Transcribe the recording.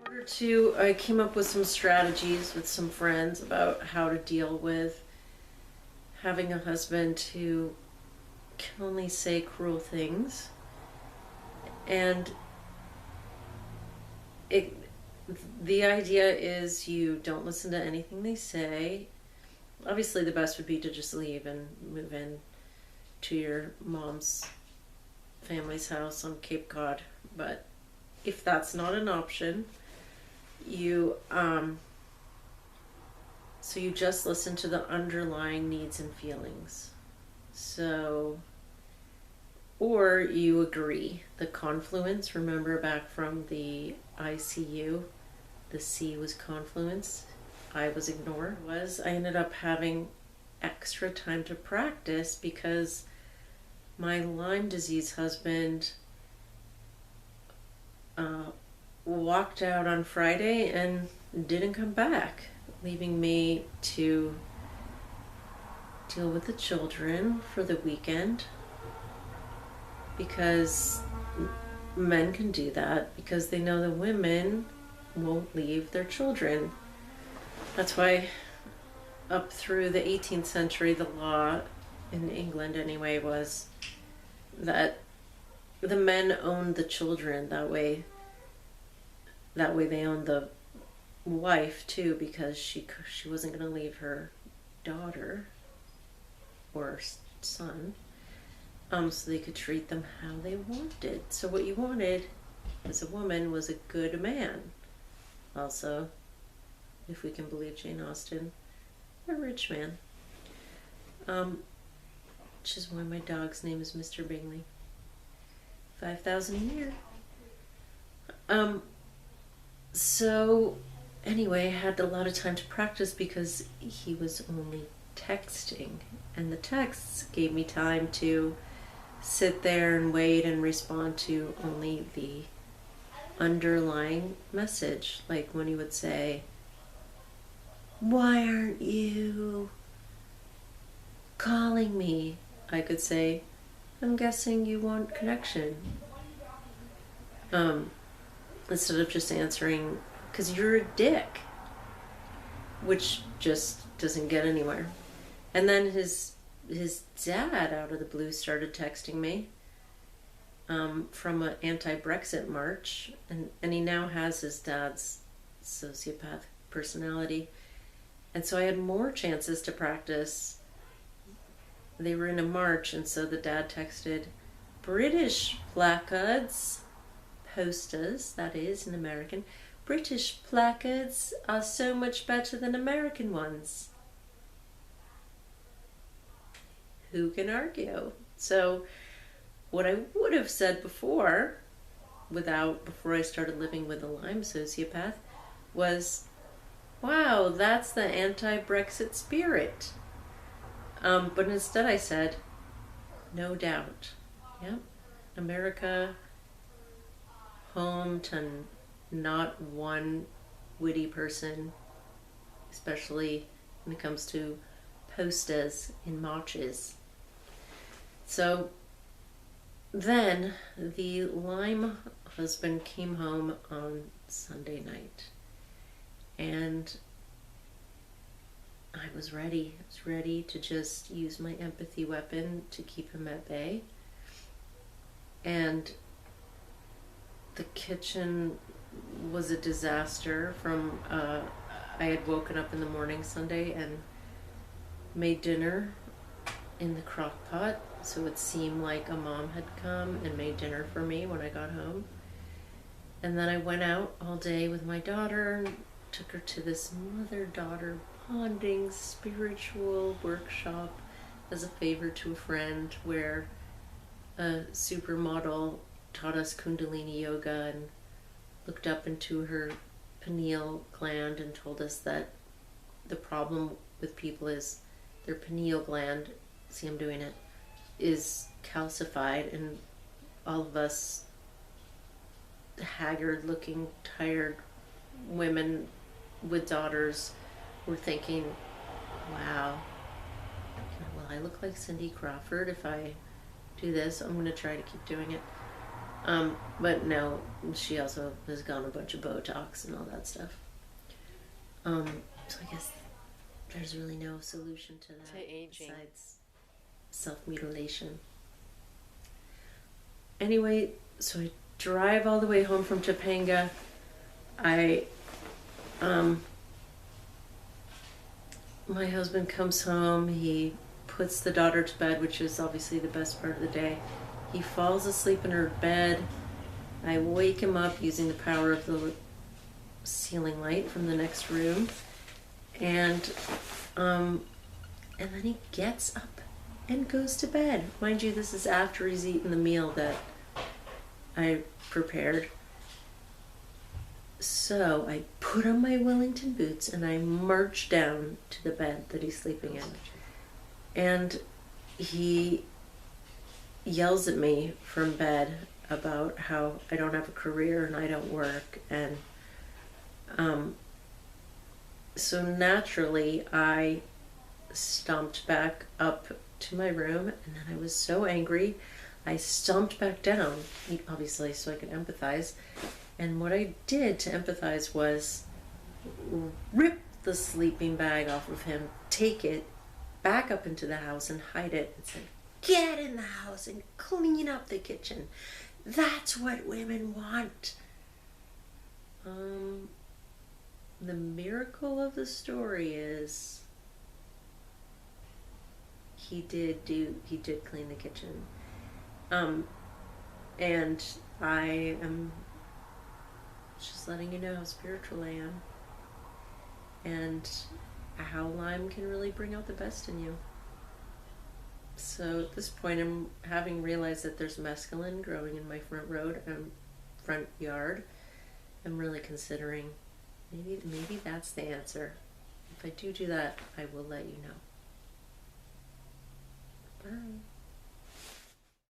I came up with some strategies with some friends about how to deal with having a husband who can only say cruel things. And it, the idea is you don't listen to anything they say. Obviously, the best would be to just leave and move in to your mom's family's house on Cape Cod. But if that's not an option, you so you just listen to the underlying needs and feelings. So, or you agree. The confluence, remember back from the ICU, the C was confluence, I was ignore. I ended up having extra time to practice because my Lyme disease husband walked out on Friday and didn't come back, leaving me to deal with the children for the weekend, because men can do that because they know the women won't leave their children. That's why up through the 18th century, the law in England anyway was that the men owned the children. That way they owned the wife too, because she wasn't going to leave her daughter or son, so they could treat them how they wanted. So what you wanted as a woman was a good man. Also, if we can believe Jane Austen, a rich man. Which is why my dog's name is Mr. Bingley. 5,000 a year. So anyway, I had a lot of time to practice because he was only texting, and the texts gave me time to sit there and wait and respond to only the underlying message. Like when he would say, "Why aren't you calling me?" I could say, "I'm guessing you want connection." Instead of just answering, "'Cause you're a dick," which just doesn't get anywhere. And then his dad out of the blue started texting me from an anti-Brexit march, and he now has his dad's sociopath personality. And so I had more chances to practice. They were in a march, and so the dad texted, "British placards, posters, that is, in American, British placards are so much better than American ones." Who can argue? So what I would have said before I started living with a Lyme sociopath was, "Wow, that's the anti-Brexit spirit." But instead I said, "No doubt. Yep. America, home to not one witty person, especially when it comes to posters in marches." So then the Lyme husband came home on Sunday night, and I was ready. I was ready to just use my empathy weapon to keep him at bay. And the kitchen was a disaster. I had woken up in the morning Sunday and made dinner in the crock pot, so it seemed like a mom had come and made dinner for me when I got home. And then I went out all day with my daughter and took her to this mother-daughter bonding spiritual workshop as a favor to a friend, where a supermodel taught us Kundalini yoga and looked up into her pineal gland and told us that the problem with people is their pineal gland, see I'm doing it, is calcified, and all of us haggard looking, tired women with daughters were thinking, "Wow, will I look like Cindy Crawford if I do this? I'm going to try to keep doing it." But no, she also has gone a bunch of Botox and all that stuff. So I guess there's really no solution to that aging. besides self-mutilation. Anyway, so I drive all the way home from Topanga. My husband comes home, he puts the daughter to bed, which is obviously the best part of the day. He falls asleep in her bed. I wake him up using the power of the ceiling light from the next room. And then he gets up and goes to bed. Mind you, this is after he's eaten the meal that I prepared. So I put on my Wellington boots and I march down to the bed that he's sleeping in. And he yells at me from bed about how I don't have a career and I don't work. And so naturally I stomped back up to my room, and then I was so angry I stomped back down, obviously so I could empathize. And what I did to empathize was rip the sleeping bag off of him, take it back up into the house and hide it, and said, "Get in the house and clean up the kitchen. That's what women want." The miracle of the story is he did clean the kitchen. And I am just letting you know how spiritual I am and how Lyme can really bring out the best in you. So at this point, I'm having realized that there's mescaline growing in my front yard. I'm really considering maybe that's the answer. If I do that, I will let you know.